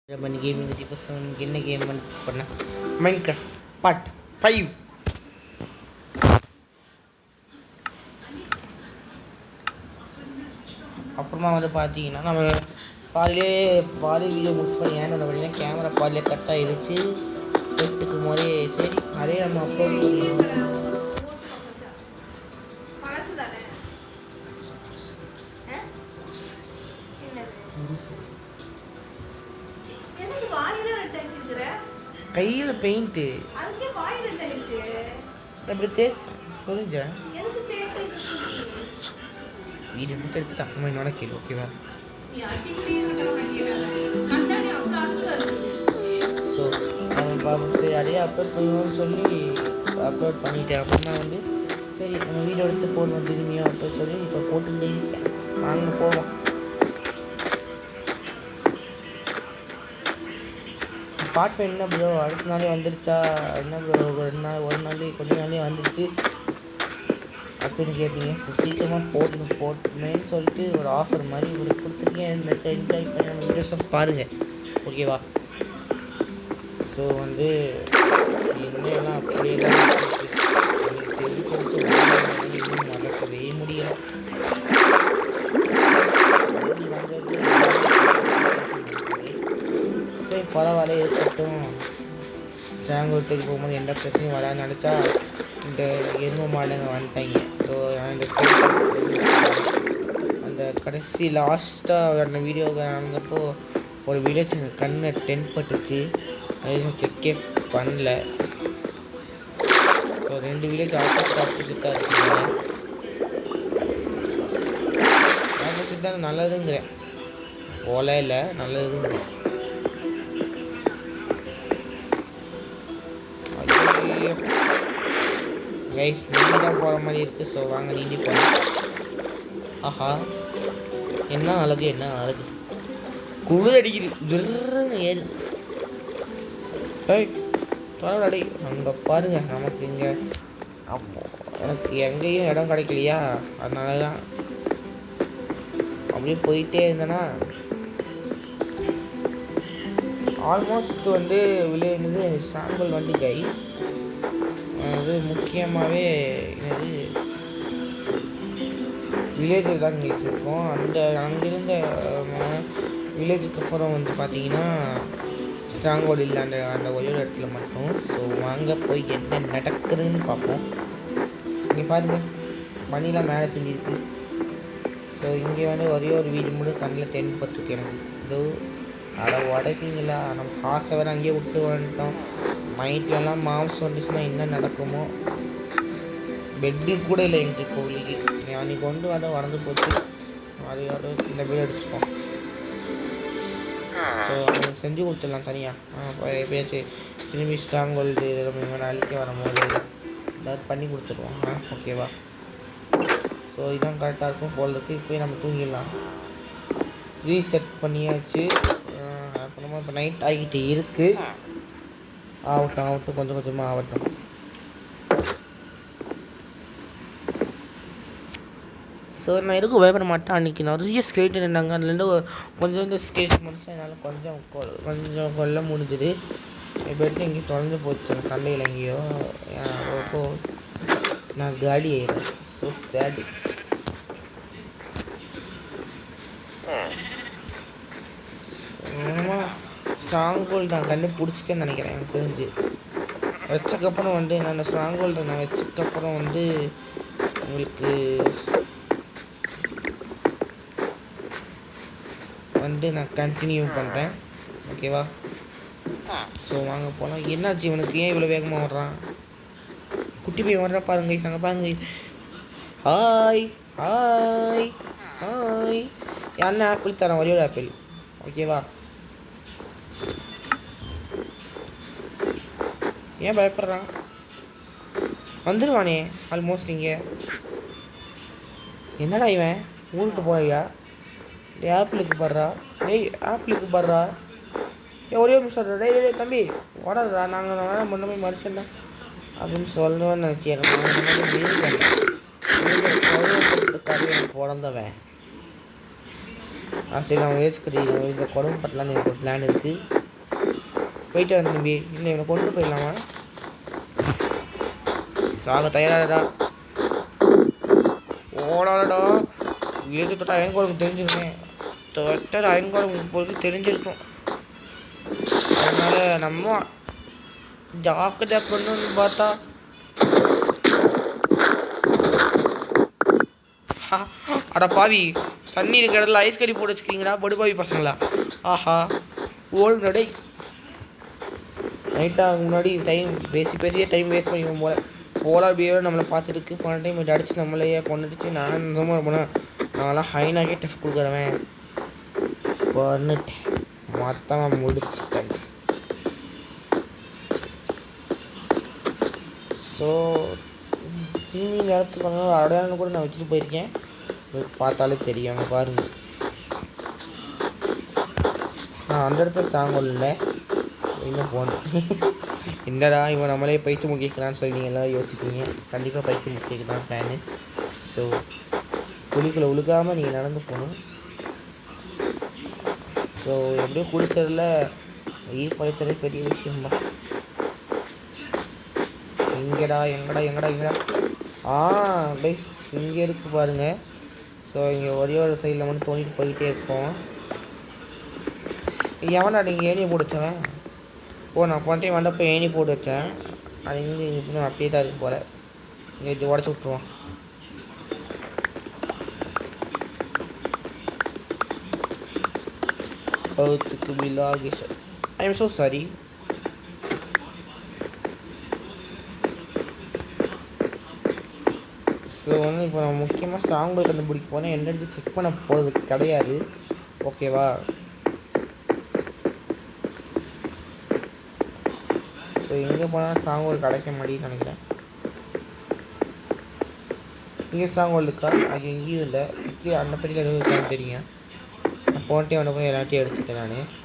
German gaming person என்ன game பண்ண Minecraft part 5. அப்புறமா வந்து பார்த்தீங்கன்னா நம்ம பாதி வீடியோ முடிச்சு பண்ணி ஏன்னு பார்த்தீங்கன்னா கேமரா பாதியில் கட் ஆகிடுச்சு. எடுத்துக்கும் போதே சரி நிறைய நம்ம அப்லோட் பண்ணிடுவோம். கையில் பெயிண்ட்டு அப்படி தேய்ச்சி புரிஞ்சேன். வீடு மட்டும் எடுத்துட்டு அப்புறமா என்னோட கேள்வி ஓகேவா? ஸோ சரி அதே அப்லோட் பண்ணுவோம்னு சொல்லி அப்லோட் பண்ணிட்டேன். அப்புறமா வந்து சரி நம்ம வீடியோ எடுத்து போடுவோம் திரும்பியும் அப்படின்னு சொல்லி இப்போ போட்டுக்கிட்டே இருக்கேன். வாங்க போவோம். பார்ட் 5 என்ன ப்ரோ அடுத்த நாளே வந்துடுச்சா? என்ன ப்ரோ ஒரு நாள் கொஞ்ச நாளே வந்துடுச்சு அப்படின்னு கேட்பீங்க. ஸோ சீக்கிரமாக போட்டுமேன்னு சொல்லிட்டு ஒரு ஆஃபர் மாதிரி உங்களுக்கு கொடுத்துருக்கேன். என்ஜாய் பண்ணி நம்ம வீடியோஸை பாருங்கள் ஓகேவா? ஸோ வந்து என்னெல்லாம் அப்படியே தான் எனக்கு தெரிஞ்சு இன்னும் நடக்கவே முடியலை. சரி பரவாயில்ல இருக்கட்டும். ஸ்ட்ராங் வீட்டுக்கு போகும்போது எந்த பிரச்சனையும் வராது நினச்சா இந்த எருமை மாடுங்க வந்துட்டாங்க. ஸோ அந்த கடைசி லாஸ்ட்டாக அந்த வீடியோ நடந்தப்போ ஒரு வில்லேஜ் கண்ணை தென்பட்டுச்சு. செக்கே பண்ணல. ஸோ 2 வில்லேஜ் ஆப்போசிட்டாக இருக்குங்க. ஆப்போசிட் தான் நல்லதுங்கிறேன், ஓலை இல்லை நல்லதுங்கிறேன். கைஸ் நீந்தி தான் போகிற மாதிரி இருக்குது. ஸோ வாங்க நீந்தி போகலாம். ஆஹா என்ன அழகு குழுது அடிக்குது ஜிர்ன்னு ஏறுது. ஏய் தொடரடி அங்கே பாருங்க. நமக்கு இங்கே அப்போ எனக்கு எங்கேயும் இடம் கிடைக்கலையா, அதனால தான் அப்படியே போயிட்டே இருந்தேன்னா ஆல்மோஸ்ட் வந்து விளையாடுது சாம்பல் வண்டி கைஸ். அது முக்கியமாகவே என்னது வில்லேஜில் தான் கைஸ் இருக்கும். அங்கிருந்த வில்லேஜுக்கு அப்புறம் வந்து பார்த்தீங்கன்னா ஸ்ட்ராங்கோல் இல்லை அந்த ஒரே ஒரு இடத்துல மட்டும். ஸோ அங்கே போய் என்ன நடக்குதுன்னு பார்ப்போம். இங்கே பாருங்கள் பனிலாம் மேலே செஞ்சுருக்கு. ஸோ இங்கே வந்து ஒரே ஒரு வீடு மட்டும் கண்ணில் தென்பட்டுருக்கு எனக்கு. இதோ அதை உடைப்பீங்களா? நம்ம காசை வேறு அங்கேயே விட்டு வந்துட்டோம். நைட்லலாம் மாம்சம் வந்துச்சுன்னா என்ன நடக்குமோ. பெட்டு கூட இல்லை எங்களுக்கு கோவிலுக்கு. அன்றைக்கி கொண்டு வர வறந்து போச்சு. அதோட இந்த வீடு அடிச்சுப்போம். ஸோ அவங்களுக்கு செஞ்சு கொடுத்துடலாம் தனியாக. எப்பயாச்சும் திரும்பி ஸ்ட்ராங் கோல்டு நம்ம அழிக்க வரும்போது ஏதாவது பண்ணி கொடுத்துருவோம். ஓகேவா? ஸோ இதுதான் கரெக்டாக இருக்கும் போல் இருக்குது. இப்போயே நம்ம தூங்கிடலாம். ரீசெட் பண்ணியாச்சு. அப்புறமா இப்போ நைட் ஆகிட்டு இருக்குது. ஆகட்டும் கொஞ்சம் கொஞ்சமாக ஆகட்டும். ஸோ நான் எதுக்கும் பயப்பட மாட்டேன். அன்றைக்கி நிறைய ஸ்கேட் இருந்தாங்க. அதுலேருந்து கொஞ்சம் ஸ்கேட் முடிச்சு என்னால் கொஞ்சம் கொல்ல முடிஞ்சுது. பெட்டு எங்கேயும் தொலைஞ்சு போச்சு கண்டையில் எங்கேயோ. அப்போ நான் காலி ஆயிடுறேன். ஸோ சேடு. ஸ்ட்ராங் கோல்டு நான் கண்ணு பிடிச்சிட்டேன்னு நினைக்கிறேன். எனக்கு தெரிஞ்சு வச்சக்கப்புறம் வந்து நான் ஸ்ட்ராங் கோல்டு நான் வச்சக்கப்புறம் வந்து உங்களுக்கு வந்து நான் கண்டினியூ பண்ணுறேன் ஓகேவா? ஸோ வாங்க போகலாம். என்னாச்சு இவனுக்கு ஏன் இவ்வளோ வேகமாக வர்றான்? குட்டி பையன் வர்றா பாருங்க. அங்கே பாருங்க. Hi hi hi. யாருன்னா ஆப்பிள் தரேன், ஒரே ஒரு ஆப்பிள் ஓகேவா? ஏன் பயப்படுறான்? வந்துடுவானே ஆல்மோஸ்ட். இங்கே என்னடா இவன் ஊருக்கு போறியா? ஆப்பிளுக்கு படுறா. ஆப்பிளுக்கு படுறா. ஒரே நிமிஷம் டேய் தம்பி ஓடாதா. நாங்கள் முன்னமே மனுஷன்தான் அப்படின்னு சொல்லணும்னு நினச்சி எனக்கு பிறந்தவன் சரி நான் வேஸ்கரி இந்த குடம்பு பட்டலான்னு எனக்கு ஒரு பிளான் இருக்குது. போயிட்டு வந்து தம்பி, இல்லை இவனை கொண்டு போயிடலாமா? சாக தயாராடா, ஓடாடா. விழுந்து தொட்டா அயன்கோளுக்கு தெரிஞ்சிருக்கேன், தொட்ட அயன்கோளுக்கு பொழுது தெரிஞ்சிருக்கும். அதனால நம்ம ஜாக்கிரதை பண்ணணும்னு பார்த்தா அட பாவி, தண்ணி இருக்கிற இடத்துல ஐஸ் கறி போட்டு வச்சுக்கிறீங்களா படுபாவி பசங்களா? ஆஹா ஓல் நடை. நைட்டாக முன்னாடி டைம் பேசியே டைம் வேஸ்ட் பண்ணிக்கணும் போல. போலார் பிஹேவியர் நம்மளை பார்த்துருக்கு. போன டைம் இப்படி அடித்து நம்மளையே கொண்டுடுச்சு. நான் இந்த மாதிரி போனேன், நான்லாம் ஹைனாகே டஃப் கொடுக்குறவன் பண்ணிட்டேன், மொத்தமாக முடிச்சுட்டேன். ஸோ திரும்பி நேரத்துக்கு ஒரு அடையாளம் கூட நான் வச்சுட்டு போயிருக்கேன், பார்த்தாலே தெரியும். அங்கே பாருங்கள், நான் அந்த இடத்துல ஸ்ட்ராங் இல்லை இன்னும் போனேன். என்னடா இவன் நம்மளே பயிற்சி முக்கிக்கலான்னு சொல்லி நீங்கள் எல்லாம் யோசிப்பீங்க. கண்டிப்பாக பயிற்சி முக்கிக்கு தான் பிளானு. ஸோ குழிக்குள்ளே உழுகாமல் நீங்கள் நடந்து போகணும். ஸோ எப்படியோ குளிச்சதில் உயிர் படைத்ததே பெரிய விஷயம் தான். எங்கடா கைஸ் இங்கே இருக்கு பாருங்கள். ஸோ இங்கே ஒரே ஒரு சைடில் மட்டும் தோண்டிட்டு போயிட்டே இருப்போம். எவனா நீங்கள் ஏணி போட்டு வச்சவன்? நான் போன டைம் வந்தப்போ ஏணி போட்டு வச்சேன், அது இங்கே இன்னும் அப்படியே தான் இருக்கு போல். இங்கே உடச்சி விட்ருவோம். பௌத்துக்கு பிலாகேஷ், I am so sorry. So வந்து இப்போ நான் முக்கியமாக ஸ்ட்ராங் பாய் கண்டுபிடிக்க போனேன், என்னென்னு செக் பண்ண போகிறது கிடையாது. ஓகேவா? ஸோ எங்கே போனால் ஸ்ட்ராங் ஹோல்டு கிடைக்க மாட்டேன்னு நினைக்கிறேன். இங்கே ஸ்ட்ராங் ஹோல்டு இருக்கா? அது எங்கேயும் இல்லை. இங்கே அந்த பெரிய எதுவும் இருக்கான்னு தெரியும். நான் போன்ட்டே வந்து போய் எல்லாத்தையும் எடுத்துட்டேன் நான்.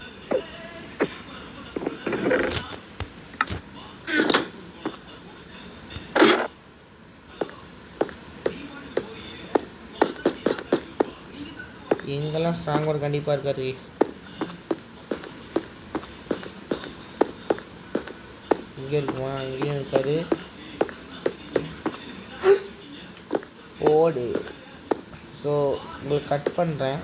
எங்கெல்லாம் ஸ்ட்ராங் ஹோல்டு கண்டிப்பாக இருக்காது கைஸ். இங்கே இருக்குமா? இங்கேயும் இருக்காது. ஓடு. ஸோ உங்களுக்கு கட் பண்ணுறேன்.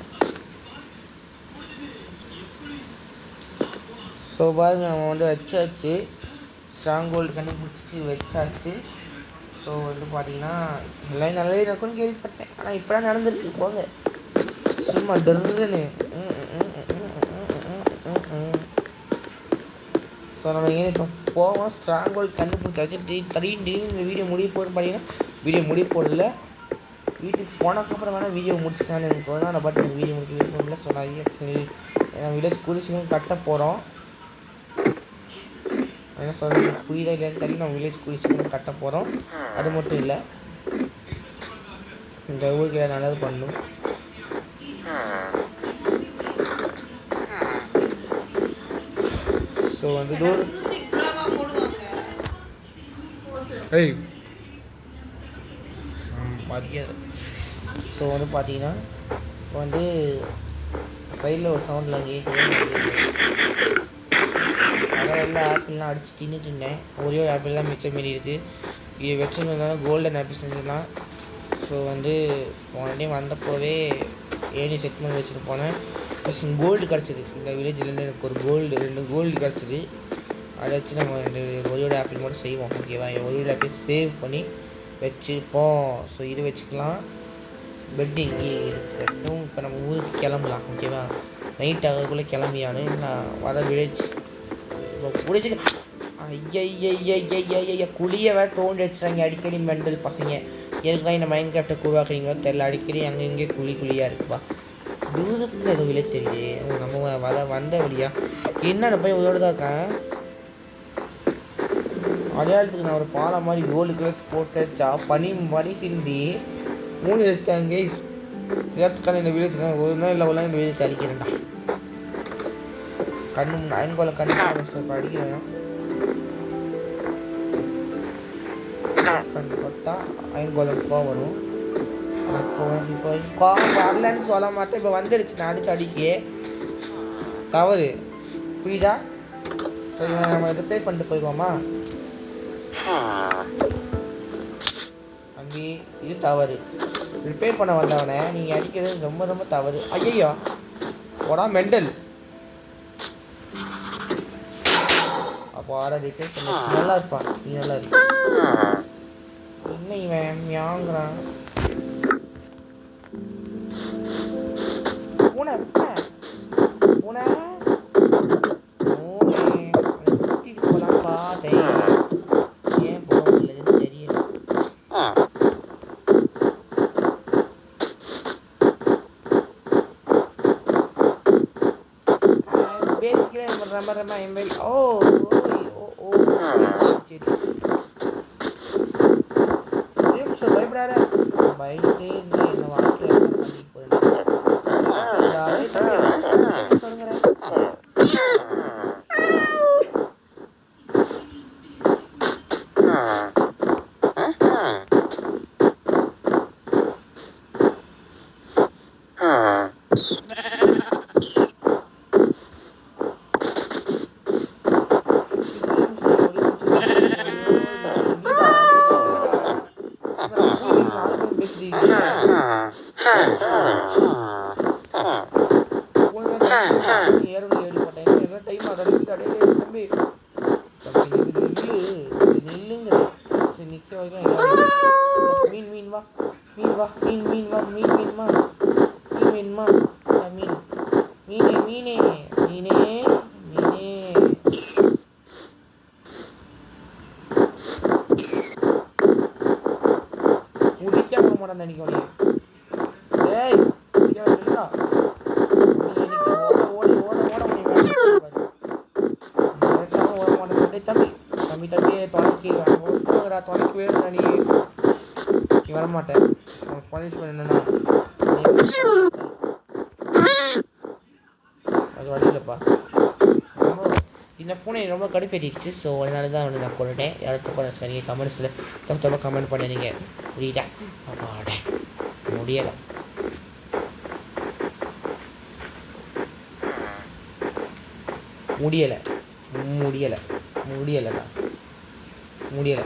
ஸோ பாருங்க, நம்ம வந்து வச்சாச்சு, ஸ்ட்ராங் ஹோல்டு கண்டுபிடிச்சி வச்சாச்சு. ஸோ வந்து பார்த்தீங்கன்னா எல்லாம் நல்லதே இருக்குன்னு கேள்விப்பட்டேன், ஆனால் இப்போ தான் நடந்திருக்கு. போங்க சும்மா டர்ன்னு. ஸோ நம்ம ஏன் இப்போ போவோம், ஸ்ட்ராங் ஹோல்டு கண்டுபிடிச்சாச்சு. திடீர்னு இந்த வீடியோ முடிய போகிறோன்னு பார்த்தீங்கன்னா வீடியோ முடிய போகிறதில்ல. வீட்டுக்கு போனதுக்கப்புறம் வேணால் வீடியோ முடிச்சுட்டான்னு எனக்கு தோணும். ஆனால் பட் எனக்கு வீடியோ முடிக்கல. ஸோ நான் வில்லேஜ் குடிச்சுன்னு கட்ட போகிறோம். என்ன சொல்கிறது புரியுதா இல்லைன்னு தெரியல. நம்ம வில்லேஜ் குடிச்சுன்னு கட்ட போகிறோம். அது மட்டும் இல்லை, இந்த ஊருக்கு நல்லது பண்ணணும். ஸோ வந்து தூரம் மரியாதை. ஸோ வந்து பார்த்தீங்கன்னா இப்போ வந்து சைடில் ஒரு சவுண்டில் கேட்குது. அதெல்லாம் ஆப்பிள்லாம் அடித்து தின்னுட்டு இருந்தேன். ஒரே ஒரு ஆப்பிள் தான் மிச்சம் மாரி இருக்குது. இது வச்சுருந்ததுனால கோல்டன் ஆப்பிள் செஞ்சிடலாம். ஸோ வந்து போன டைம் வந்தப்போவே ஏணி செட் பண்ணி வச்சுட்டு போனேன். ப்ளஸ் கோல்டு கிடச்சிது. இந்த வில்லேஜ்லேருந்து எனக்கு ஒரு ரெண்டு கோல்டு கிடச்சிது. அதை வச்சு நம்ம ஒரே ஆப்பிள் மட்டும் செய்வோம். ஓகேவா? ஒரே ஆப்பிள் சேவ் பண்ணி வச்சுப்போம். ஸோ இது வச்சுக்கலாம். பெட்டு இங்கே இருக்கட்டும். இப்போ நம்ம ஊருக்கு கிளம்பலாம். ஓகேவா? நைட் ஆகிறதுக்குள்ளே கிளம்பியானு நான் வர வில்லேஜ் இப்போ பிடிச்சி. ஐயா குழியை வேறு தோண்டி வச்சுறாங்க அடிக்கடி. மெண்டல் பசங்க எனக்குலாம் இந்த மைண்ட் கிராஃப்டை உருவாக்குறீங்களோ தெரில. அடிக்கடி அங்கே இங்கே குழியாக இருக்குப்பா. தூரத்தில் எதுவும் வில்லேஜ் தெரியுது. நம்ம வந்த வழியா என்னென்ன போய் உதோடு தான் இருக்கேன். அடையாளத்துக்கு நான் ஒரு பாலம் மாதிரி கோல்டு கலர் போட்டு பனி சிந்தி மூணு வச்சுட்டாங்க. எல்லாத்துக்கான இந்த வில்லேஜ் தான் ஒரு நாள் இல்லை, ஒரு நாள் இந்த வில்லேஜ் அடிக்கிறேன்டா. கண்ணு அயன்கோலை கண்ணு அடிக்கிறேன். கண்டு பார்த்தா அயன்கோலம் வரும். இப்போ கோவம் வரலன்னு சொல்ல மாட்டேன். இப்போ வந்துடுச்சு, நான் அடிக்கு தவறு, புரியுதா? சரி, நம்ம ரிப்பேர் பண்ணிட்டு போயிடுவோமா? தம்பி, இது தவறு. ரிப்பேர் பண்ண வந்தவனே நீங்கள் அடிக்கிறது ரொம்ப ரொம்ப தவறு. ஐயோ, போடா மெண்டல். அப்போ ரிப்பேர் பண்ண நல்லா இருப்பான். நீ நல்லா இருக்கு. என்ன இவன் மியாங்கிறான்? பூனை பூனை கூட்டிட்டு போலாம் பார்த்தேன். ஏன் போக முடியலன்னு தெரியல. பேசிக்கிறேன். ரம எம்எல். ஓ ஓ சரி பயப்படாத. பயந்துட்டே இருந்தேன். என்ன வாழ்க்கையில் துணைக்கு வேணும். நீ வரமாட்டேன். பனிஷ்மெண்ட் என்னன்னா அது வழியிலப்பா. ரொம்ப இந்த பூனை ரொம்ப கடுப்பேறிடுச்சு. ஸோ அதனால தான் வந்து நான் கொண்டுட்டேன். யாரும் தப்பாக நினச்சாங்க. கமெண்ட்ஸில் தப்பாக கமெண்ட் பண்ணிடுங்க, புரியுதா? அப்பாட முடியலை. முடியலை.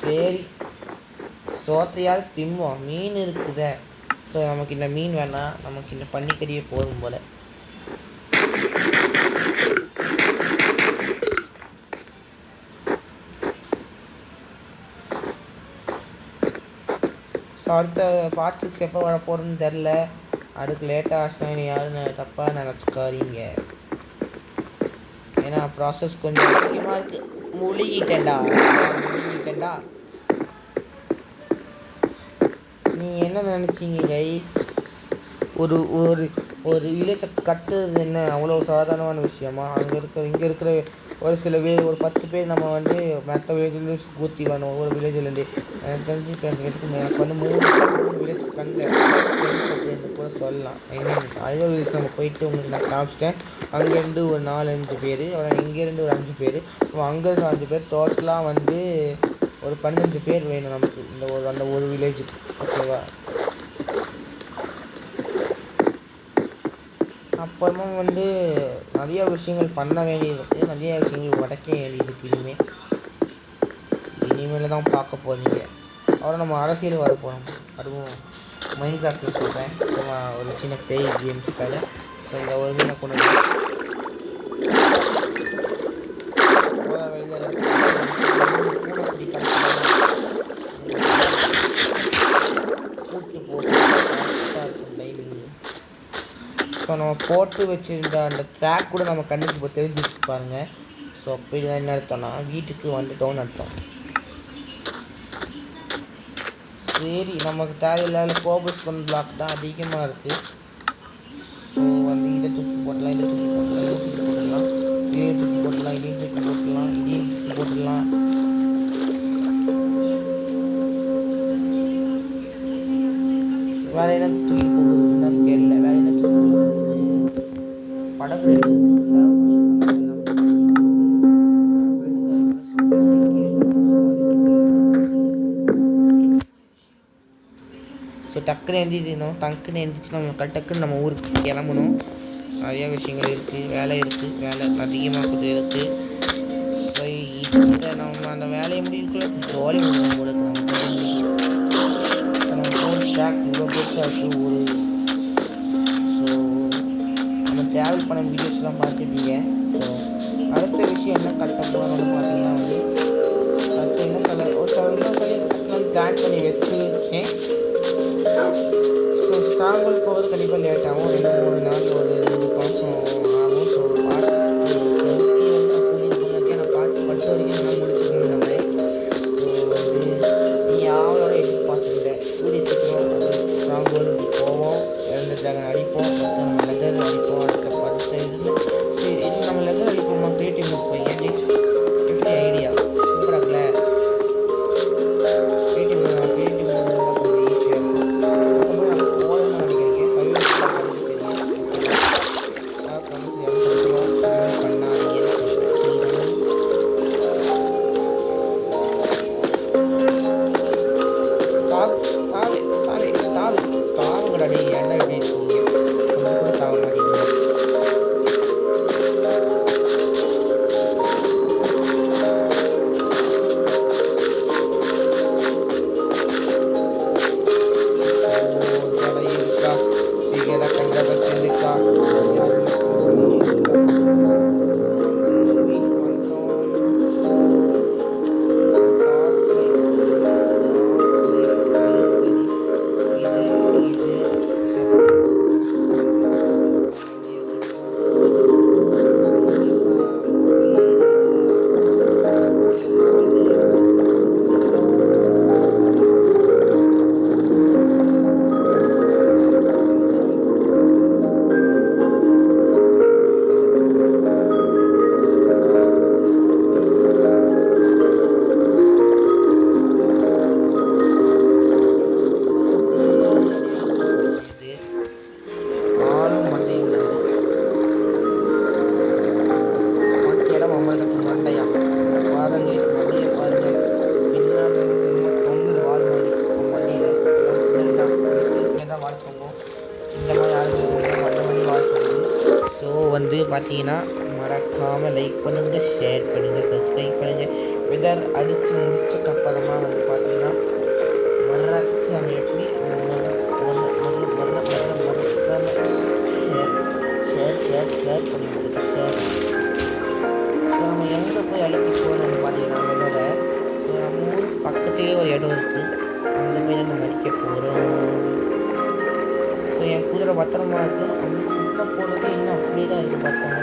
சரி, சோத்தையாவது திம்போம். மீன் இருக்குத. ஸோ நமக்கு இந்த மீன் வேணாம், நமக்கு இந்த பன்னிக்கறியே போதும் போல். ஸோ அடுத்த பார்ட் 6 எப்போ வர போகிறதுன்னு தெரில. அதுக்கு லேட்டாக ஆச்சுன்னா யாரும் தப்பாக நினச்சிக்காதீங்க. ஏன்னா ப்ராசஸ் கொஞ்சம் அதிகமாக இருக்குது. முழுகிட்டேன்டா. நீ என்ன நினச்சிங்க கைஸ்? ஒரு ஒரு ஒரு இலைச்ச கட்டுறது என்ன அவ்வளோ சாதாரணமான விஷயமா? இங்கே இருக்கிற ஒரு சில ஒரு 10 பேர் நம்ம வந்து மற்ற வில்லேஜ்லேருந்து ஊற்றி வரணும். ஒவ்வொரு வில்லேஜ்லேருந்து எனக்கு தெரிஞ்சு இப்போ எனக்கு வந்து 3 வில்லேஜ் கண்ணில் கூட சொல்லலாம். ஐ மீன் அவ்வளோ வில்லேஜ் நம்ம போயிட்டு உங்களுக்கு நான் காமிச்சிட்டேன். அங்கேருந்து ஒரு 4-5 பேர், அப்புறம் இங்கேருந்து ஒரு 5 பேர், அப்புறம் அங்கேருந்து 5 பேர், டோட்டலாக வந்து ஒரு 15 பேர் வேணும் நமக்கு அந்த ஒரு வில்லேஜுக்கு. ஓகேவா? அப்புறமா வந்து நிறைய விஷயங்கள் பண்ண வேண்டியிருக்கு, நிறைய விஷயங்கள் உடைக்க வேண்டியிருக்கு. இனிமேல் தான் பார்க்க போகிறீங்க. அப்புறம் நம்ம அரசியல் வர போகிறோம். அதுவும் மைண்ட் கிராஃப்டில் சொல்கிறேன். சும்மா ஒரு சின்ன பேய் கேம்ஸ்க்காக. ஸோ இந்த ஒரு மீனை கொண்டு கூட்டு போட்டு டைமிங். ஸோ நம்ம போட்டு வச்சுருந்த அந்த ட்ராக் கூட நம்ம கண்ணுக்கு இப்போ தெரிஞ்சிச்சு பாருங்கள். ஸோ அப்போ இதை என்ன அர்த்தம்னா வீட்டுக்கு வந்துட்டோன்னு அர்த்தம். சரி, நமக்கு தேவையில்லாத கோபஸ்கன் பிளாக் தான் அதிகமாக இருக்குது. ஸோ வந்து இதை தூக்கி போடலாம், இதை தூக்கி போடலாம், இதையும் தூக்கி போடலாம், இதையும் தூக்கி போடலாம், இதையும் தூக்கி போட்டுடலாம். வேறு என்ன தூக்கி போகுதுன்னு தெரியல. வேறு என்ன தூக்கி போகுது? படகு ஸோ டக்குன்னு எழுந்திரிக்கணும். டக்குன்னு எழுந்திரிச்சு நம்ம டக்குன்னு நம்ம ஊருக்கு கிளம்பணும். நிறையா விஷயங்கள் இருக்குது, வேலை இருக்குது, வேலை அதிகமாக கொஞ்சம் இருக்குது. ஸோ இதை நம்ம அந்த வேலையை முடிவுக்குள்ளே ஜோலி முடியும் போல நம்ம ஃபோன் ட்ராக் இவ்வளோ பெருசாக இருக்குது. ஸோ நம்ம ட்ராவல் பண்ண வீடியோஸ்லாம் பார்த்துருப்பீங்க. ஸோ அடுத்த விஷயம் என்ன கட்ட போகணும்னு பார்த்தீங்கன்னா வந்து அடுத்து என்ன சொல்ல இன்னும் சொல்லி பிளான் பண்ணி வச்சுருக்கேன். ஸோ ஸ்ட்ராங்கோல் போகிறது கண்டிப்பாக லேட் ஆகும். 2-3 நாள் ஒரு 2 மாதம் ஆகும். ஸோ பார்த்து நான் பார்த்து 10 வரைக்கும் நான் முடிச்சுக்கணும். நம்ம ஸோ வந்து நீங்கள் அவளோட எதிர்பார்த்துக்கிட்டேன் கூடிய சீக்கிரம் அது ஸ்ட்ராங்கோல் போவோம். 2 ட்ராகன் அடிப்போம். ஃபஸ்ட்டு நம்ம லெதர் அடிப்போம். அடுத்த 10 இதில் சரி இது நம்ம லெதர் அடிப்போமா கிரியேட்டிவ் மூட் போய் ஏன் எப்படி ஐடியா சூப்பராக இருக்குல்ல. கிரியேட்டிவ் மூட் இருந்தால் கொஞ்சம் ஈஸியாக இருக்கும். மற்றபடி நம்ம போகணும்னு நினைக்கிறீங்க சர்வீஸ் தெரியும் பண்ணாதீங்க தாவுங்கடா டே ஏன்டா இப்படி இருக்கீங்க கொஞ்சம் கூட தாவ மாட்டேங்குது. இருக்கா சீக்கிரம் கண்டா பஸ் இருக்கா வந்து பார்த்தீங்கன்னா மறக்காமல் லைக் பண்ணுங்கள், ஷேர் பண்ணுங்கள், சப்ஸ்கிரைப் பண்ணுங்கள். வெதர் அடித்து முடிச்சக்கப்புறமா வந்து பார்த்தீங்கன்னா மறக்காமல் எப்படி ஷேர் பண்ணி கொடுங்க. ஷேர் ஸோ நம்ம எங்கே போய் அழைச்சி போகணும்னு பார்த்தீங்கன்னா வெதரை நம்ம ஊர் பக்கத்துலேயே ஒரு இடம் இருக்குது. அந்த போய் நம்ம அடிக்க போகிறோம். ஸோ என் குதிரை பத்திரமா இருக்குது. அந்த போனது இன்னும் அப்படியே தான் இருக்குது. பார்த்தாங்க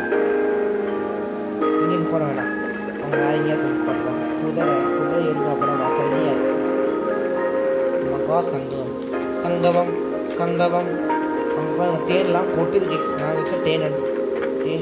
இங்கேன்னு போட வேண்டாம், அவங்க வேறு எங்கேயா கொண்டு பார்ப்பாங்க. குதிரை எடுக்க அப்புறம் வசதியாக இருக்கும். மகா சங்கமம் அவங்க பாருங்க தேன்லாம் கொட்டிருக்கு. நான் வச்ச தேன் எடுத்து